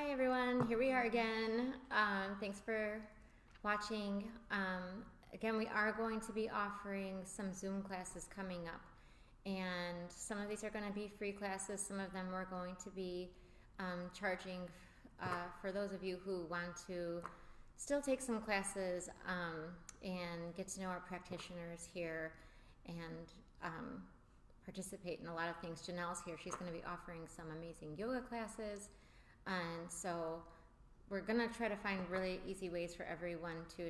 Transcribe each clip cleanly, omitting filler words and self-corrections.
Hi everyone, here we are again. Thanks for watching. Again, we are going to be offering some Zoom classes coming up, and some of these are going to be free classes. Some of them we're going to be charging for those of you who want to still take some classes and get to know our practitioners here and participate in a lot of things. Janelle's here. She's going to be offering some amazing yoga classes. And so we're going to try to find really easy ways for everyone to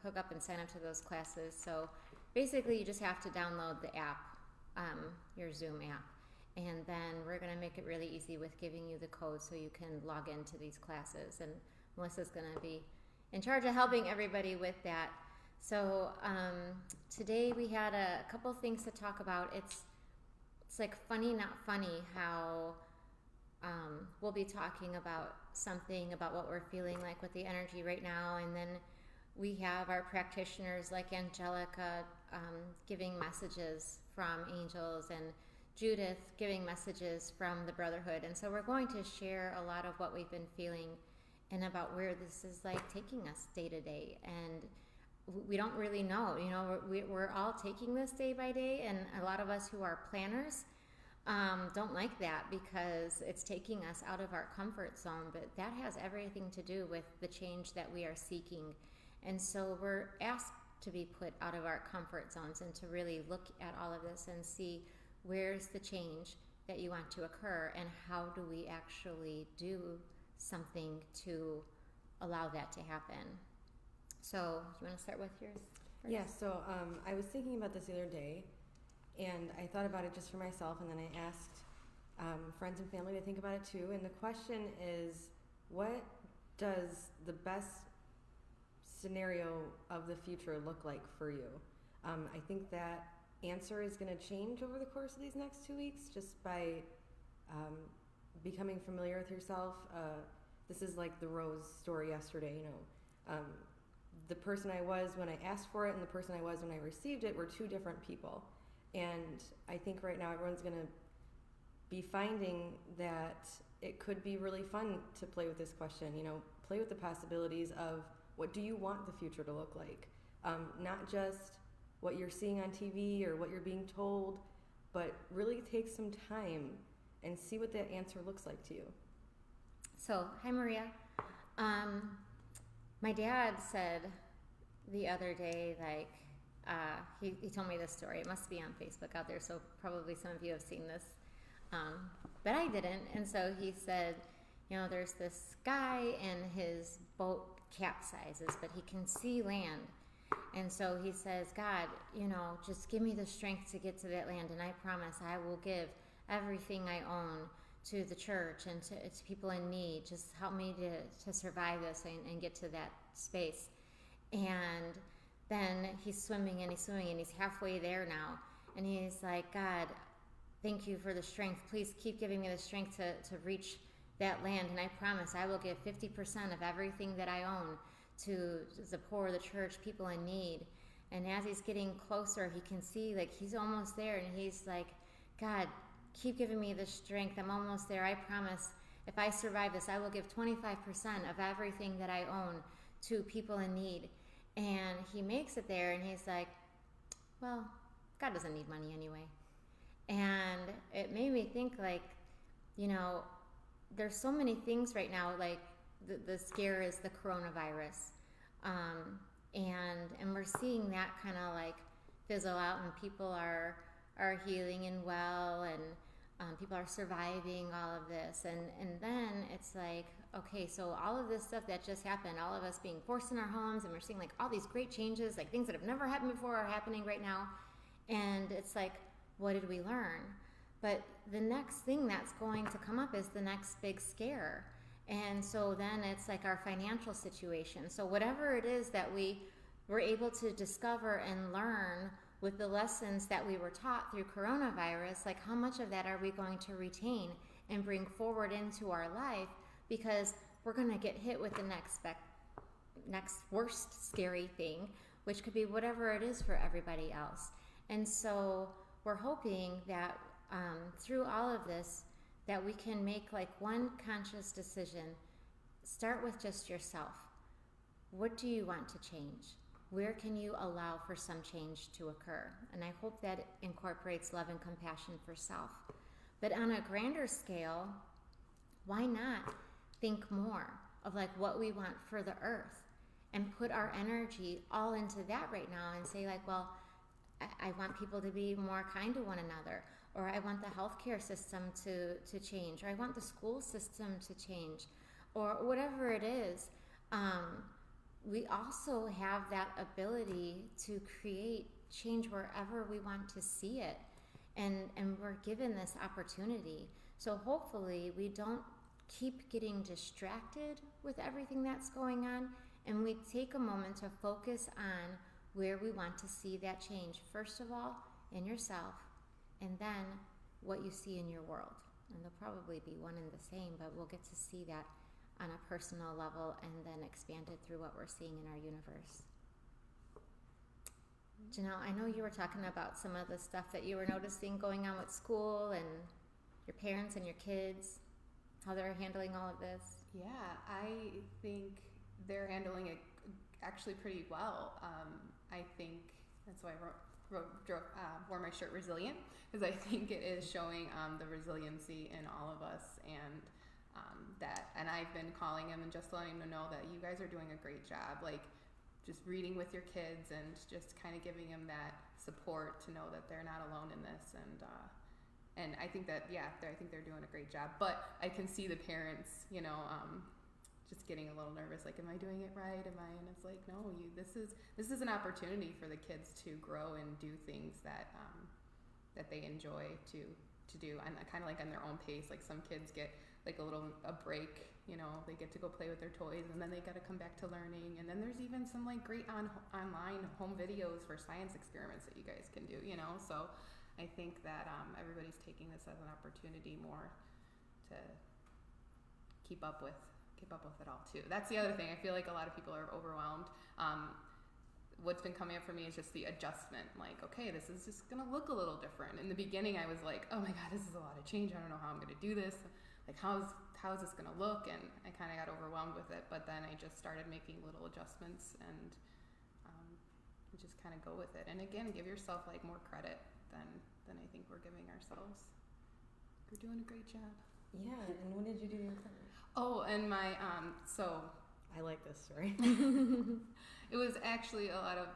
hook up and sign up to those classes. So basically you just have to download the app, your Zoom app. And then we're going to make it really easy with giving you the code so you can log into these classes. And Melissa's going to be in charge of helping everybody with that. So today we had a couple things to talk about. It's like funny, not funny, how we'll be talking about something about what we're feeling like with the energy right now, and then we have our practitioners like Angelica giving messages from angels, and Judith giving messages from the Brotherhood. And so we're going to share a lot of what we've been feeling and about where this is like taking us day to day. And we don't really know, we're all taking this day by day, and a lot of us who are planners don't like that because it's taking us out of our comfort zone, but that has everything to do with the change that we are seeking. And so we're asked to be put out of our comfort zones and to really look at all of this and see where's the change that you want to occur, and how do we actually do something to allow that to happen. So you want to start with yours first? Yeah, so I was thinking about this the other day, and I thought about it just for myself, and then I asked friends and family to think about it too. And the question is, what does the best scenario of the future look like for you? I think that answer is going to change over the course of these next 2 weeks, just by becoming familiar with yourself. This is like the rose story yesterday, the person I was when I asked for it and the person I was when I received it were two different people. And I think right now everyone's going to be finding that it could be really fun to play with this question, play with the possibilities of what do you want the future to look like? Not just what you're seeing on TV or what you're being told, but really take some time and see what that answer looks like to you. So, hi Maria. My dad said the other day, he told me this story. It must be on Facebook out there, so probably some of you have seen this, but I didn't. And so he said, there's this guy and his boat capsizes, but he can see land. And so he says, God, just give me the strength to get to that land, and I promise I will give everything I own to the church and to people in need. Just help me to survive this and get to that space. And then he's swimming and he's halfway there now. And he's like, God, thank you for the strength. Please keep giving me the strength to reach that land. And I promise I will give 50% of everything that I own to the poor, the church, people in need. And as he's getting closer, he can see he's almost there. And he's like, God, keep giving me the strength. I'm almost there. I promise if I survive this, I will give 25% of everything that I own to people in need. And he makes it there, and he's like, well, God doesn't need money anyway. And it made me think there's so many things right now, like the scare is the coronavirus. And we're seeing that kind of fizzle out, and people are healing and well, and people are surviving all of this. And then it's like, okay, so all of this stuff that just happened, all of us being forced in our homes, and we're seeing all these great changes, things that have never happened before are happening right now. And it's like, what did we learn? But the next thing that's going to come up is the next big scare. And so then it's our financial situation. So whatever it is that we were able to discover and learn with the lessons that we were taught through coronavirus, how much of that are we going to retain and bring forward into our life? Because we're going to get hit with the next worst scary thing, which could be whatever it is for everybody else. And so we're hoping that through all of this, that we can make one conscious decision start with just yourself. What do you want to change? Where can you allow for some change to occur? And I hope that incorporates love and compassion for self. But on a grander scale, why not think more of like what we want for the earth and put our energy all into that right now and say like, well, I want people to be more kind to one another, or I want the healthcare system to change, or I want the school system to change, or whatever it is. We also have that ability to create change wherever we want to see it. And we're given this opportunity. So hopefully we don't keep getting distracted with everything that's going on, and we take a moment to focus on where we want to see that change. First of all, in yourself, and then what you see in your world. And they'll probably be one and the same, but we'll get to see that on a personal level and then expand it through what we're seeing in our universe. Janelle, I know you were talking about some of the stuff that you were noticing going on with school and your parents and your kids, how they're handling all of this. Yeah, I think they're handling it actually pretty well. I think that's why I wore my shirt resilient, because I think it is showing the resiliency in all of us, and and I've been calling them and just letting them know that you guys are doing a great job, like just reading with your kids and just kind of giving them that support to know that they're not alone in this, and I think that I think they're doing a great job. But I can see the parents, just getting a little nervous, like, am I doing it right? And it's like, no, this is an opportunity for the kids to grow and do things that they enjoy to do, and kind of like on their own pace. Like some kids get like a break, they get to go play with their toys, and then they got to come back to learning. And then there's even some like great online home videos for science experiments that you guys can do, So I think that everybody's taking this as an opportunity more to keep up with it all too. That's the other thing. I feel like a lot of people are overwhelmed. What's been coming up for me is just the adjustment. Like, okay, this is just gonna look a little different. In the beginning, I was like, oh my God, this is a lot of change. I don't know how I'm gonna do this. Like, how is this gonna look? And I kind of got overwhelmed with it. But then I just started making little adjustments and just kind of go with it. And again, give yourself like more credit than I think we're giving ourselves. You're doing a great job. Yeah, and when did you do your cleanse? Oh, and my so I like this story. it was actually a lot of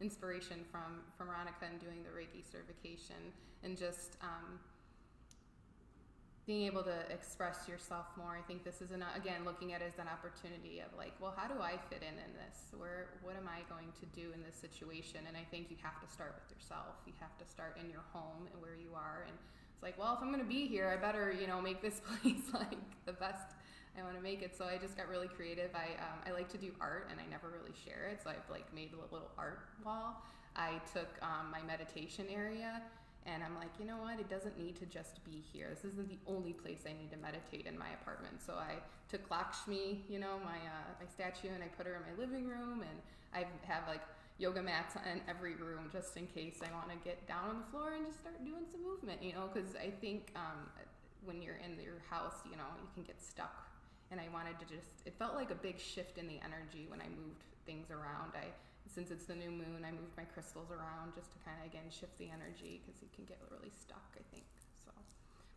inspiration from Ronica and doing the Reiki certification, and just being able to express yourself more. I think this is again looking at it as an opportunity of like, well, how do I fit in this? What am I going to do in this situation? And I think you have to start with yourself. You have to start in your home and where you are. And it's like, well, if I'm going to be here, I better, make this place like the best I want to make it. So I just got really creative. I like to do art, and I never really share it. So I've like made a little art wall. I took my meditation area, and I'm like, you know what? It doesn't need to just be here. This isn't the only place I need to meditate in my apartment. So I took Lakshmi, my statue, and I put her in my living room, and I have like yoga mats in every room just in case I want to get down on the floor and just start doing some movement, because I think when you're in your house, you can get stuck. And I wanted to it felt like a big shift in the energy when I moved things around. Since it's the new moon, I moved my crystals around just to kind of, again, shift the energy, because you can get really stuck, I think. So,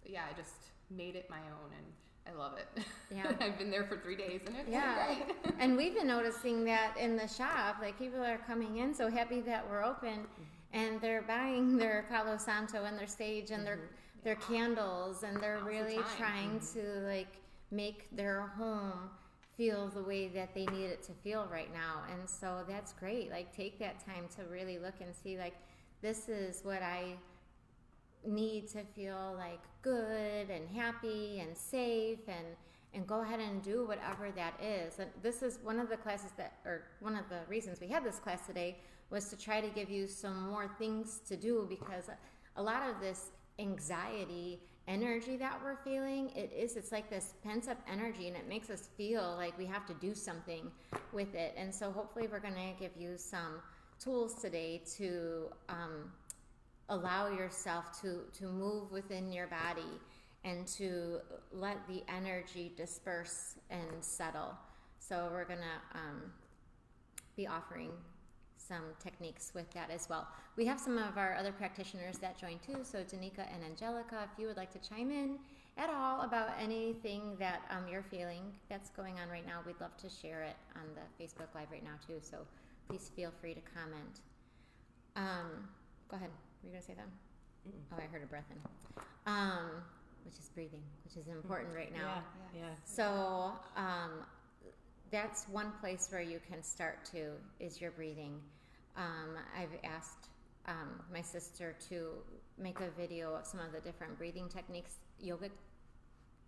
but yeah, I just made it my own, and I love it. Yeah. I've been there for 3 days, and it's great. And we've been noticing that in the shop, like people are coming in so happy that we're open, and they're buying their Palo Santo and their sage and their candles, and they're really trying to like make their home feel the way that they need it to feel right now. And so that's great. Like, take that time to really look and see, like, this is what I need to feel like good and happy and safe, and go ahead and do whatever that is. And this is one of the classes one of the reasons we had this class today was to try to give you some more things to do, because a lot of this anxiety energy that we're feeling, it's like this pent-up energy, and it makes us feel like we have to do something with it. And so hopefully we're going to give you some tools today to allow yourself to move within your body and to let the energy disperse and settle. So we're gonna be offering some techniques with that as well. We have some of our other practitioners that join too, so Danica and Angelica, if you would like to chime in at all about anything that you're feeling that's going on right now, we'd love to share it on the Facebook Live right now too, so please feel free to comment. Go ahead, were you gonna say that? Oh, I heard a breath in. Which is breathing, which is important right now. Yeah. So that's one place where you can start to, is your breathing. I've asked my sister to make a video of some of the different breathing techniques, yoga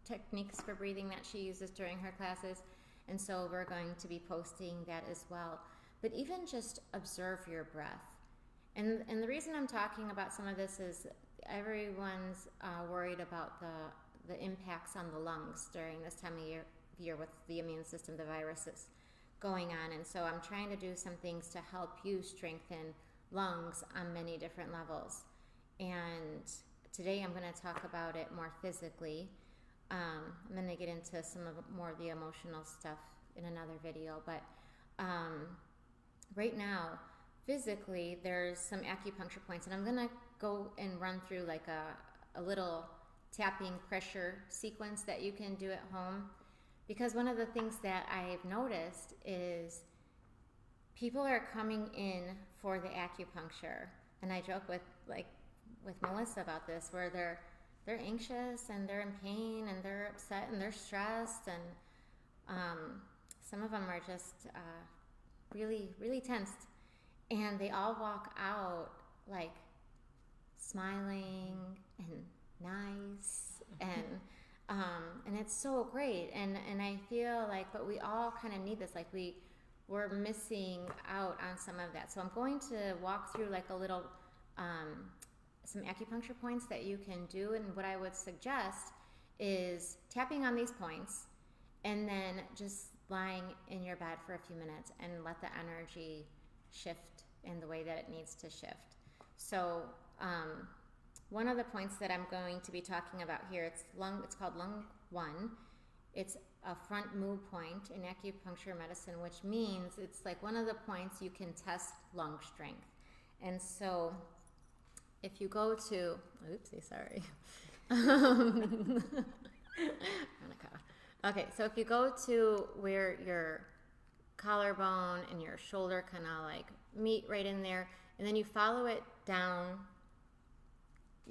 techniques for breathing that she uses during her classes. And so we're going to be posting that as well. But even just observe your breath. And the reason I'm talking about some of this is everyone's worried about the impacts on the lungs during this time of year with the immune system, the viruses going on. And so I'm trying to do some things to help you strengthen lungs on many different levels. And today I'm going to talk about it more physically. I'm going to get into some of more of the emotional stuff in another video. But right now, physically, there's some acupuncture points. And I'm going to go and run through like a little tapping pressure sequence that you can do at home. Because one of the things that I've noticed is people are coming in for the acupuncture, and I joke with Melissa about this, where they're anxious and they're in pain and they're upset and they're stressed, and some of them are just really, really tensed, and they all walk out like smiling and nice and it's so great, and I feel like, but we all kind of need this, like we're missing out on some of that. So I'm going to walk through like a little some acupuncture points that you can do, and what I would suggest is tapping on these points and then just lying in your bed for a few minutes and let the energy shift in the way that it needs to shift. So one of the points that I'm going to be talking about here, it's called lung 1. It's a front moo point in acupuncture medicine, which means it's like one of the points you can test lung strength. And so if you go to, oopsie, sorry. Okay, so if you go to where your collarbone and your shoulder kind of like meet right in there, and then you follow it down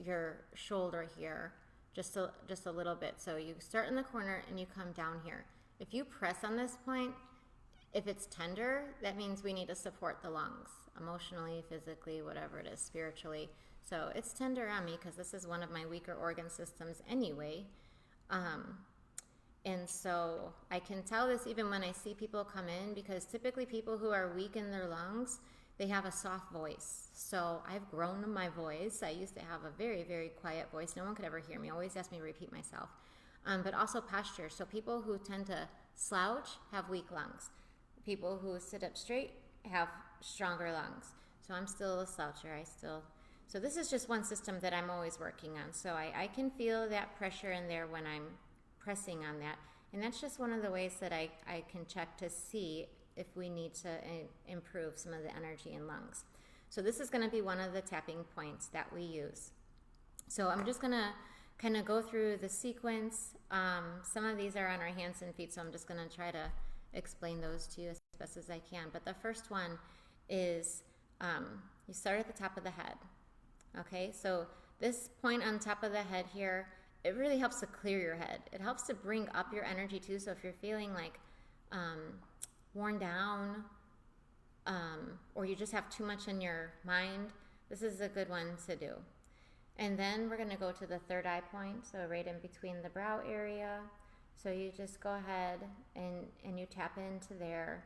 your shoulder here just a little bit. So you start in the corner and you come down here. If you press on this point, if it's tender, that means we need to support the lungs emotionally, physically, whatever it is, spiritually. So it's tender on me because this is one of my weaker organ systems anyway. And so I can tell this even when I see people come in, because typically people who are weak in their lungs, they have a soft voice. So I've grown my voice. I used to have a very, very quiet voice. No one could ever hear me. Always ask me to repeat myself. But also posture. So people who tend to slouch have weak lungs. People who sit up straight have stronger lungs. So I'm still a sloucher. So this is just one system that I'm always working on. So I can feel that pressure in there when I'm pressing on that. And that's just one of the ways that I can check to see if we need to improve some of the energy in lungs. So this is going to be one of the tapping points that we use. So I'm just going to kind of go through the sequence. Some of these are on our hands and feet, so I'm just going to try to explain those to you as best as I can. But the first one is you start at the top of the head. Okay, so this point on top of the head here, it really helps to clear your head. It helps to bring up your energy too. So if you're feeling like worn down, or you just have too much in your mind, this is a good one to do. And then we're going to go to the third eye point, so right in between the brow area. So you just go ahead and you tap into there.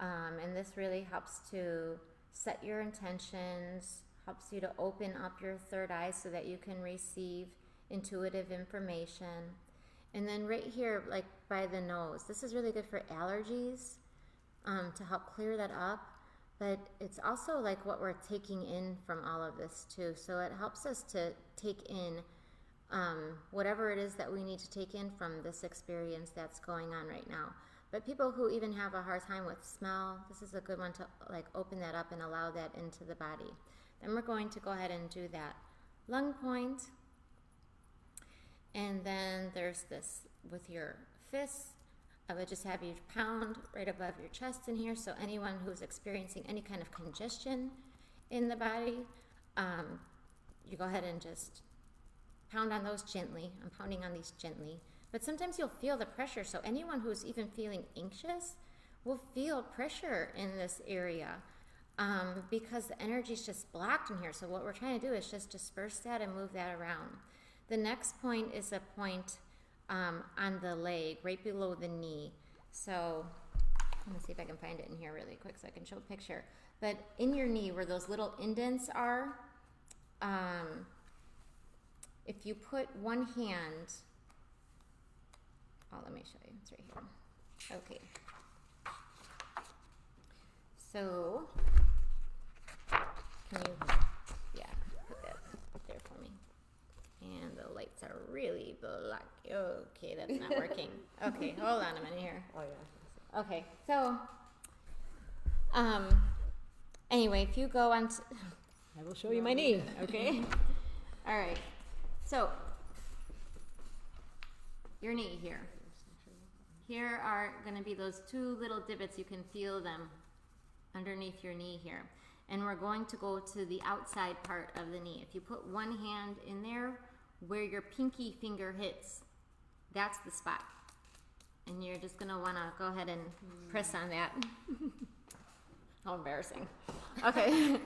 And this really helps to set your intentions, helps you to open up your third eye so that you can receive intuitive information. And then right here, like by the nose, this is really good for allergies, to help clear that up. But it's also like what we're taking in from all of this too. So it helps us to take in whatever it is that we need to take in from this experience that's going on right now. But people who even have a hard time with smell, this is a good one to like open that up and allow that into the body. Then we're going to go ahead and do that lung point. And then there's this with your fists. I would just have you pound right above your chest in here. So anyone who's experiencing any kind of congestion in the body, you go ahead and just pound on those gently. I'm pounding on these gently. But sometimes you'll feel the pressure. So anyone who's even feeling anxious will feel pressure in this area because the energy is just blocked in here. So what we're trying to do is just disperse that and move that around. The next point is a point on the leg, right below the knee. So I'm gonna see if I can find it in here really quick so I can show a picture. But in your knee, where those little indents are, if you put one hand, let me show you. It's right here. Okay. So, can you, put that there for me. And the lights are really black. Okay, that's not working. Okay, hold on a minute here. Oh, yeah. Okay, so, anyway, if you go on, I will show you my knee, okay? All right, so, your knee here. Here are going to be those two little divots. You can feel them underneath your knee here. And we're going to go to the outside part of the knee. If you put one hand in there, where your pinky finger hits, that's the spot. And you're just going to want to go ahead and press on that. How embarrassing. Okay.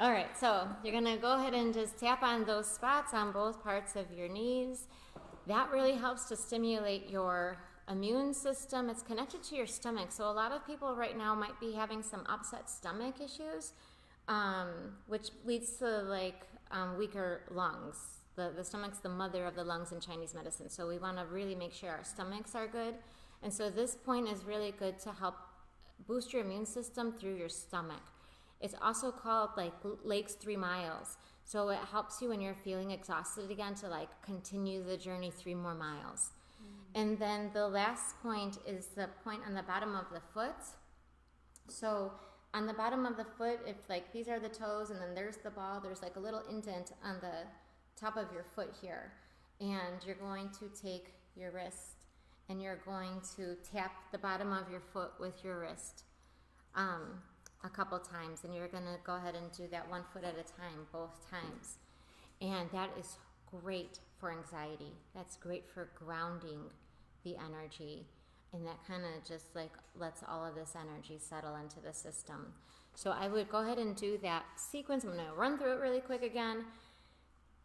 All right, so you're going to go ahead and just tap on those spots on both parts of your knees. That really helps to stimulate your immune system. It's connected to your stomach. So a lot of people right now might be having some upset stomach issues, which leads to weaker lungs. The stomach's the mother of the lungs in Chinese medicine. So we want to really make sure our stomachs are good. And so this point is really good to help boost your immune system through your stomach. It's also called Lakes 3 miles. So it helps you when you're feeling exhausted again to continue the journey 3 more miles. And then the last point is the point on the bottom of the foot. So on the bottom of the foot, if these are the toes and then there's the ball, there's a little indent on the top of your foot here. And you're going to take your wrist and you're going to tap the bottom of your foot with your wrist a couple times. And you're going to go ahead and do that 1 foot at a time, both times. And that is great for anxiety. That's great for grounding the energy, and that kind of just lets all of this energy settle into the system. So I would go ahead and do that sequence. I'm going to run through it really quick again.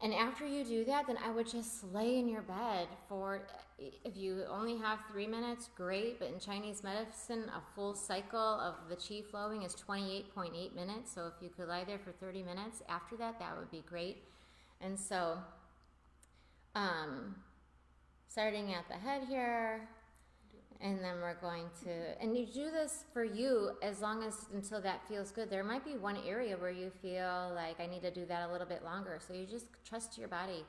And after you do that, then I would just lay in your bed for, if you only have 3 minutes, great. But in Chinese medicine, a full cycle of the qi flowing is 28.8 minutes. So if you could lie there for 30 minutes after that, that would be great. And so starting at the head here, and then we're going to, and you do this for you as long as until that feels good. There might be one area where you feel like I need to do that a little bit longer. So you just trust your body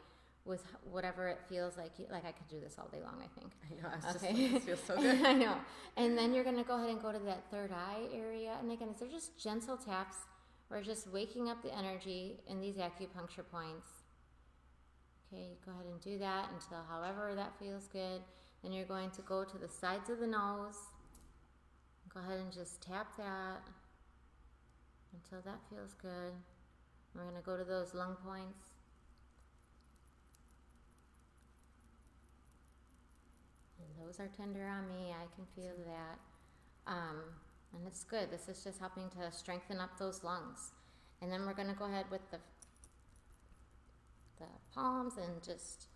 with whatever it feels like. I could do this all day long, I think. I know, Okay. It feels so good. I know. And then you're going to go ahead and go to that third eye area. And again, they're just gentle taps. We're just waking up the energy in these acupuncture points. Okay, go ahead and do that until however that feels good. Then you're going to go to the sides of the nose. Go ahead and just tap that until that feels good. We're going to go to those lung points. And those are tender on me. I can feel that. And it's good. This is just helping to strengthen up those lungs. And then we're going to go ahead with the palms and just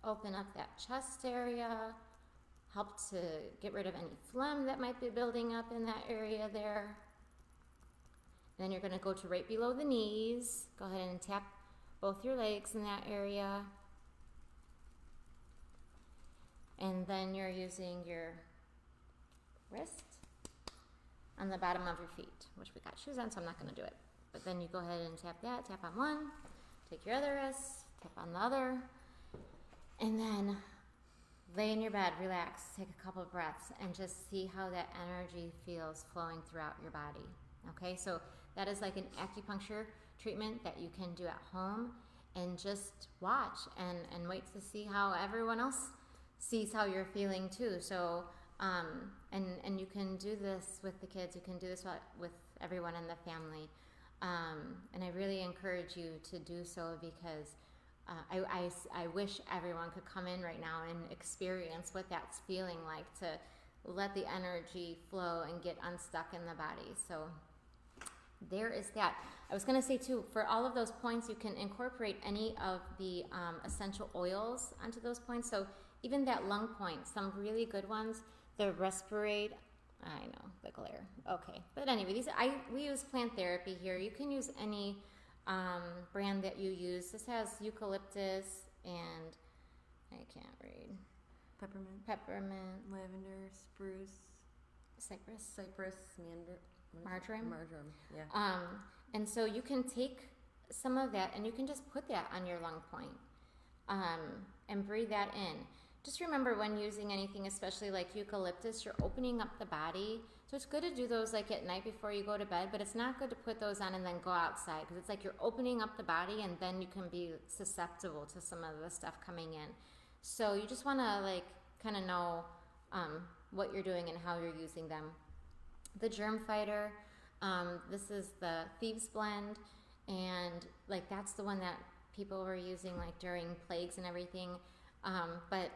open up that chest area, help to get rid of any phlegm that might be building up in that area there. And then you're going to go to right below the knees. Go ahead and tap both your legs in that area. And then you're using your wrist on the bottom of your feet, which we got shoes on, so I'm not going to do it. But then you go ahead and tap that, tap on one, take your other wrist, tap on the other. And then lay in your bed, relax, take a couple of breaths, and just see how that energy feels flowing throughout your body. Okay, so that is like an acupuncture treatment that you can do at home, and just watch and wait to see how everyone else sees how you're feeling too. So, and you can do this with the kids, you can do this with everyone in the family. And I really encourage you to do so, because I wish everyone could come in right now and experience what that's feeling like, to let the energy flow and get unstuck in the body. So there is that. I was going to say too, for all of those points, you can incorporate any of the essential oils onto those points. So even that lung point, some really good ones, the respirate. I know, the glare. Okay, but anyway, we use plant therapy here. You can use any brand that you use. This has eucalyptus and I can't read. Peppermint, lavender, spruce, cypress, marjoram. Yeah. And so you can take some of that and you can just put that on your lung point, and breathe that in. Just remember, when using anything, especially like eucalyptus, you're opening up the body. So it's good to do those like at night before you go to bed, but it's not good to put those on and then go outside, because it's like you're opening up the body and then you can be susceptible to some of the stuff coming in. So you just want to like kind of know what you're doing and how you're using them. The germ fighter, this is the Thieves Blend, and like that's the one that people were using like during plagues and everything. But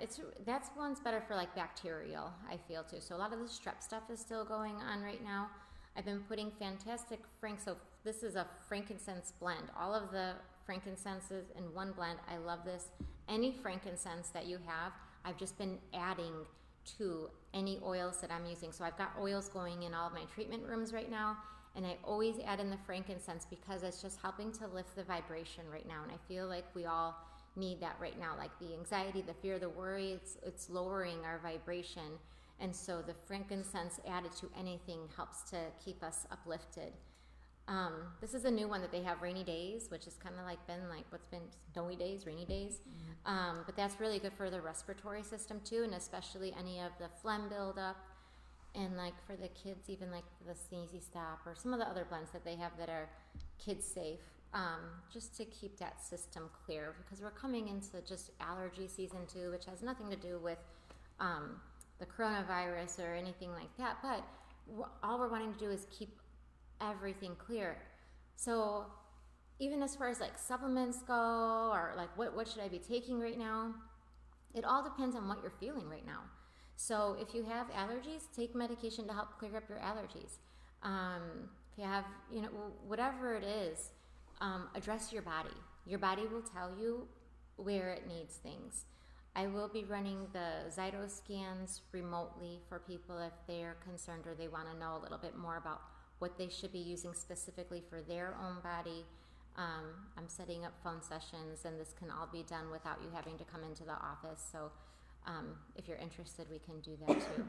that's one's better for like bacterial, I feel too. So a lot of the strep stuff is still going on right now. I've been putting fantastic so this is a frankincense blend. All of the frankincenses in one blend. I love this. Any frankincense that you have, I've just been adding to any oils that I'm using. So I've got oils going in all of my treatment rooms right now, and I always add in the frankincense because it's just helping to lift the vibration right now. And I feel like we all need that right now, like the anxiety, the fear, the worry, it's lowering our vibration. And so the frankincense added to anything helps to keep us uplifted. This is a new one that they have, rainy days, which is kind of like been like what's been snowy days, rainy days. But that's really good for the respiratory system too, and especially any of the phlegm buildup, and like for the kids, even like the sneezy stop or some of the other blends that they have that are kid safe. Just to keep that system clear, because we're coming into just allergy season too, which has nothing to do with the coronavirus or anything like that, but all we're wanting to do is keep everything clear. So even as far as like supplements go, or like what should I be taking right now, it all depends on what you're feeling right now. So if you have allergies, take medication to help clear up your allergies. If you have, whatever it is, address your body. Your body will tell you where it needs things. I will be running the Zyto scans remotely for people if they're concerned or they want to know a little bit more about what they should be using specifically for their own body. I'm setting up phone sessions, and this can all be done without you having to come into the office. So if you're interested, we can do that too.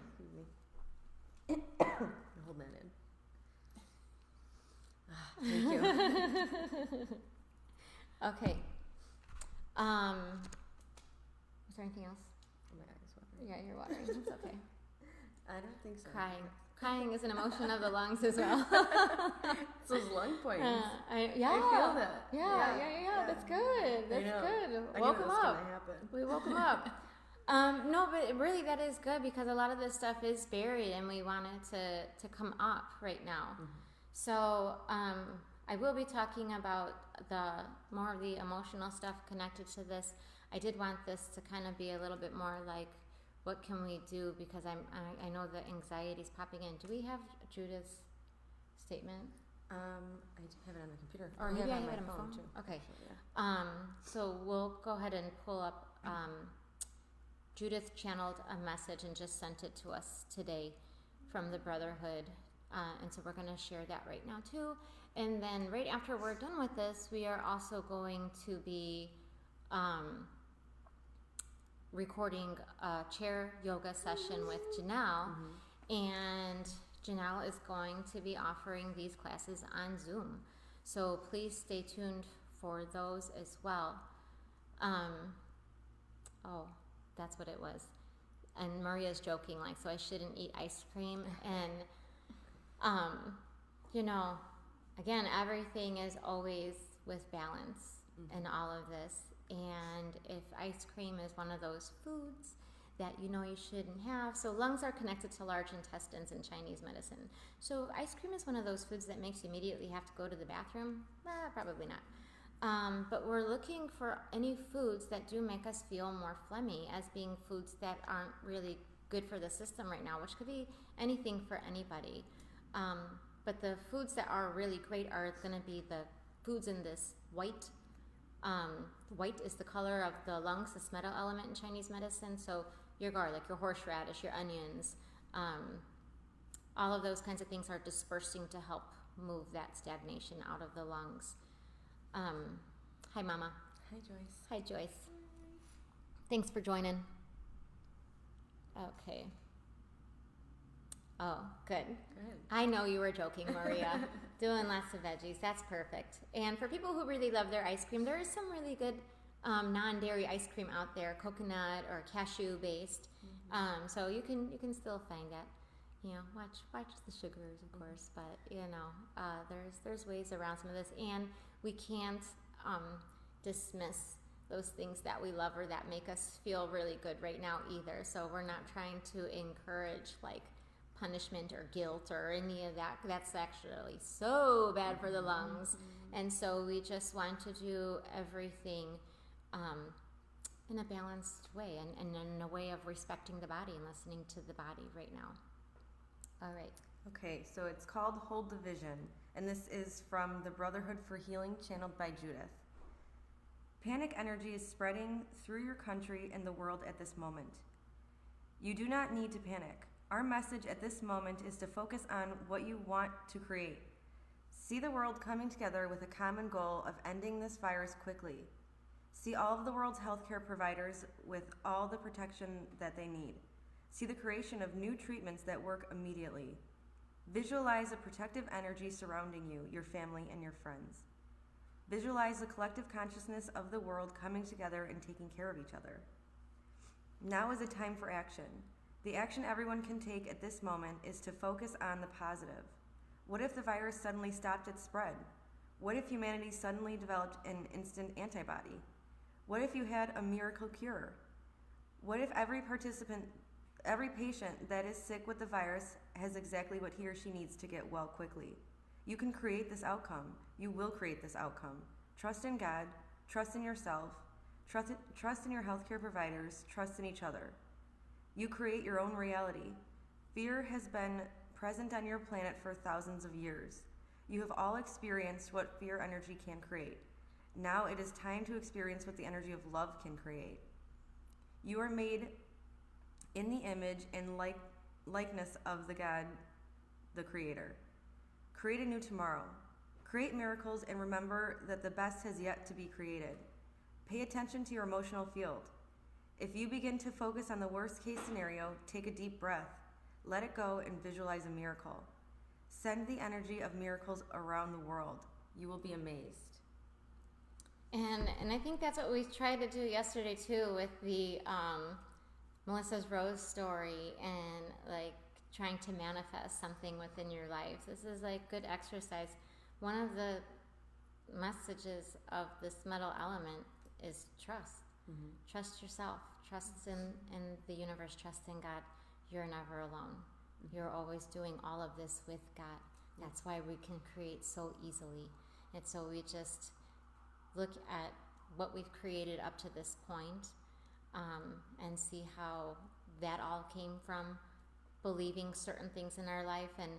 Hold that in. Thank you. Okay. Is there anything else? My eyes watering. Yeah, you're watering. It's okay. I don't think so. Crying is an emotion of the lungs as well. It's those lung points. I feel that. Yeah. That's good. That's good. I Woke knew him this was up. gonna happen. We woke him up. No, but really that is good, because a lot of this stuff is buried and we want it to come up right now. Mm-hmm. So I will be talking about more of the emotional stuff connected to this. I did want this to kind of be a little bit more like, what can we do? Because I know the anxiety is popping in. Do we have Judith's statement? I have it on the computer. Or maybe I have it on my phone phone. too. Okay. So, yeah. So we'll go ahead and pull up. Judith channeled a message and just sent it to us today from the Brotherhood. And so we're going to share that right now too. And then right after we're done with this, we are also going to be recording a chair yoga session with Janelle. Mm-hmm. And Janelle is going to be offering these classes on Zoom. So please stay tuned for those as well. oh, that's what it was. And Maria's joking, like, so I shouldn't eat ice cream. And, you know, again, everything is always with balance in all of this. And if ice cream is one of those foods that you know you shouldn't have, so lungs are connected to large intestines in Chinese medicine. So if ice cream is one of those foods that makes you immediately have to go to the bathroom, probably not. But we're looking for any foods that do make us feel more phlegmy as being foods that aren't really good for the system right now, which could be anything for anybody. But the foods that are really great are going to be the foods in this white. White is the color of the lungs, this metal element in Chinese medicine. So your garlic, your horseradish, your onions, all of those kinds of things are dispersing to help move that stagnation out of the lungs. Hi, Mama. Hi, Joyce. Hi, Joyce. Thanks for joining. Okay. Oh, good. Good. I know you were joking, Maria. Doing lots of veggies. That's perfect. And for people who really love their ice cream, there is some really good non-dairy ice cream out there, coconut or cashew based. So you can still find that. You know, watch the sugars, of course, but you know, there's ways around some of this, and we can't dismiss those things that we love or that make us feel really good right now either. So we're not trying to encourage like punishment or guilt or any of that. That's actually so bad for the lungs. And so we just want to do everything in a balanced way and in a way of respecting the body and listening to the body right now. All right. Okay, so it's called Hold the Vision, and this is from the Brotherhood for Healing, channeled by Judith. Panic energy is spreading through your country and the world at this moment. You do not need to panic. Our message at this moment is to focus on what you want to create. See the world coming together with a common goal of ending this virus quickly. See all of the world's healthcare providers with all the protection that they need. See the creation of new treatments that work immediately. Visualize a protective energy surrounding you, your family, and your friends. Visualize the collective consciousness of the world coming together and taking care of each other. Now is a time for action. The action everyone can take at this moment is to focus on the positive. What if the virus suddenly stopped its spread? What if humanity suddenly developed an instant antibody? What if you had a miracle cure? What if every patient that is sick with the virus has exactly what he or she needs to get well quickly? You can create this outcome. You will create this outcome. Trust in God, trust in yourself, trust in your healthcare providers, trust in each other. You create your own reality. Fear has been present on your planet for thousands of years. You have all experienced what fear energy can create. Now it is time to experience what the energy of love can create. You are made in the image and likeness of the God, the Creator. Create a new tomorrow. Create miracles and remember that the best has yet to be created. Pay attention to your emotional field. If you begin to focus on the worst case scenario, take a deep breath. Let it go and visualize a miracle. Send the energy of miracles around the world. You will be amazed. And I think that's what we tried to do yesterday too with the Melissa's Rose story and like trying to manifest something within your life. This is like good exercise. One of the messages of this metal element is trust. Trust yourself. Trust in the universe. Trust in God. You're never alone. You're always doing all of this with God. That's why we can create so easily. And so we just look at what we've created up to this point, and see how that all came from believing certain things in our life. And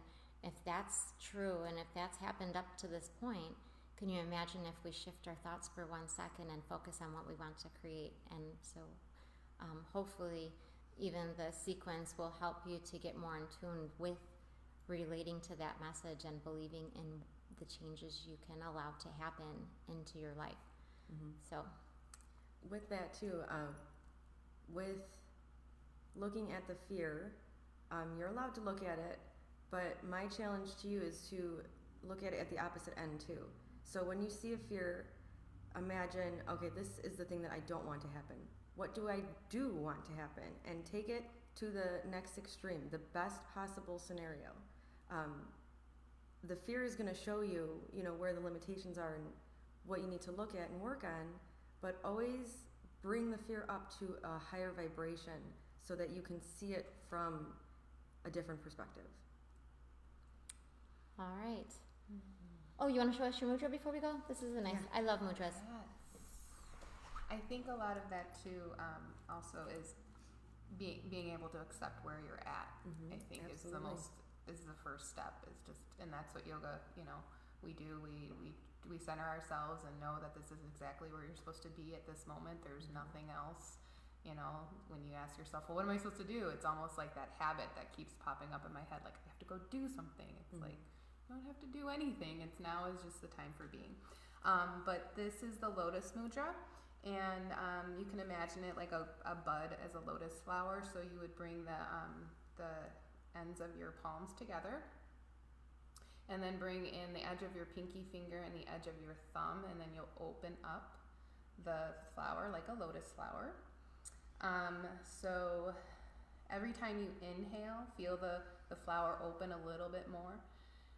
if that's true and if that's happened up to this point, can you imagine if we shift our thoughts for 1 second and focus on what we want to create? And so hopefully even the sequence will help you to get more in tune with relating to that message and believing in the changes you can allow to happen into your life. So with that too, with looking at the fear, you're allowed to look at it, but my challenge to you is to look at it at the opposite end too. So when you see a fear, imagine, okay, this is the thing that I don't want to happen. what do I do want to happen, and take it to the next extreme, the best possible scenario. The fear is going to show you, where the limitations are and what you need to look at and work on, but always bring the fear up to a higher vibration so that you can see it from a different perspective. All right. Oh, you want to show us your mudra before we go? This is a nice. I love mudras. Yes. I think a lot of that too also is being able to accept where you're at. I think Absolutely. is the first step. Is just, and that's what yoga, we do. We center ourselves and know that this is exactly where you're supposed to be at this moment. There's nothing else. When you ask yourself, well, what am I supposed to do? It's almost like that habit that keeps popping up in my head, like I have to go do something. It's like, you don't have to do anything. It's now is just the time for being. But this is the lotus mudra, and you can imagine it like a bud as a lotus flower. So you would bring the ends of your palms together, and then bring in the edge of your pinky finger and the edge of your thumb, and then you'll open up the flower like a lotus flower. So every time you inhale, feel the flower open a little bit more.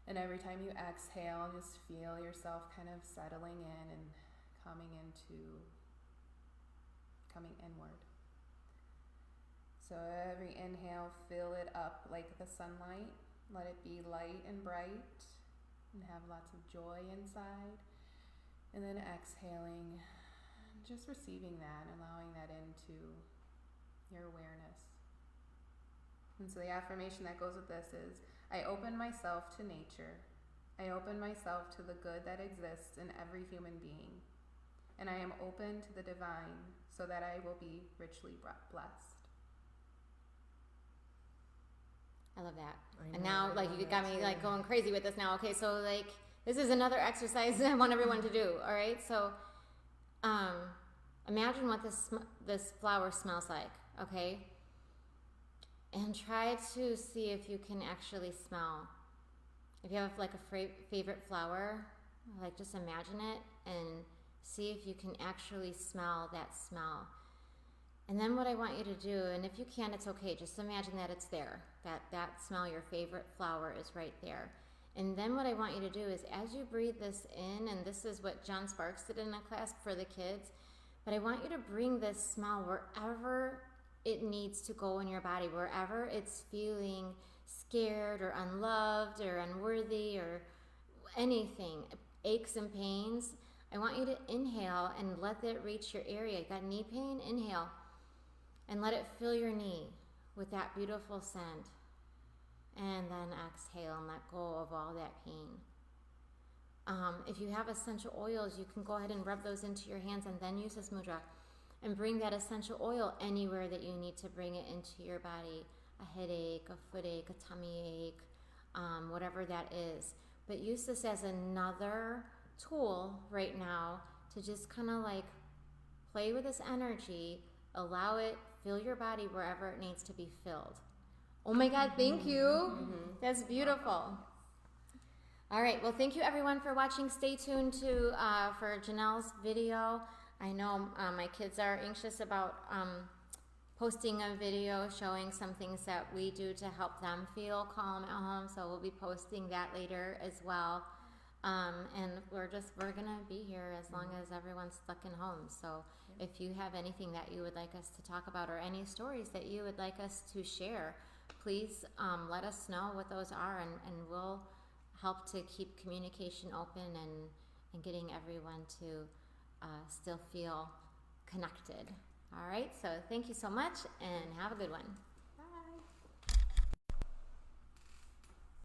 And every time you exhale, just feel yourself kind of settling in and coming inward. So every inhale, fill it up like the sunlight. Let it be light and bright and have lots of joy inside. And then exhaling, just receiving that and allowing that into your awareness. And so the affirmation that goes with this is, I open myself to nature. I open myself to the good that exists in every human being. And I am open to the divine so that I will be richly blessed. I love that. I And know, now, I like, love you that got me too. like going crazy with this now. Okay, so like this is another exercise I want everyone to do. All right, so imagine what this flower smells like. Okay, and try to see if you can actually smell. If you have like a favorite flower, like just imagine it and see if you can actually smell that smell. And then what I want you to do, and if you can, it's okay, just imagine that it's there, that smell, your favorite flower is right there. And then what I want you to do is, as you breathe this in, and this is what John Sparks did in a class for the kids, but I want you to bring this smell wherever it needs to go in your body, wherever it's feeling scared or unloved or unworthy or anything, aches and pains. I want you to inhale and let it reach your area. You got knee pain? Inhale. And let it fill your knee with that beautiful scent. And then exhale and let go of all that pain. If you have essential oils, you can go ahead and rub those into your hands and then use this mudra. And bring that essential oil anywhere that you need to bring it into your body. A headache, a footache, a tummy ache, whatever that is. But use this as another tool right now to just kind of like play with this energy, allow it, fill your body wherever it needs to be filled. Oh my God, thank you. That's beautiful. All right, well, thank you everyone for watching. Stay tuned for Janelle's video. I know my kids are anxious about posting a video showing some things that we do to help them feel calm at home, so we'll be posting that later as well. And we're gonna be here as long as everyone's stuck in home. So if you have anything that you would like us to talk about or any stories that you would like us to share, please let us know what those are, and we'll help to keep communication open and getting everyone to still feel connected. All right, so thank you so much and have a good one.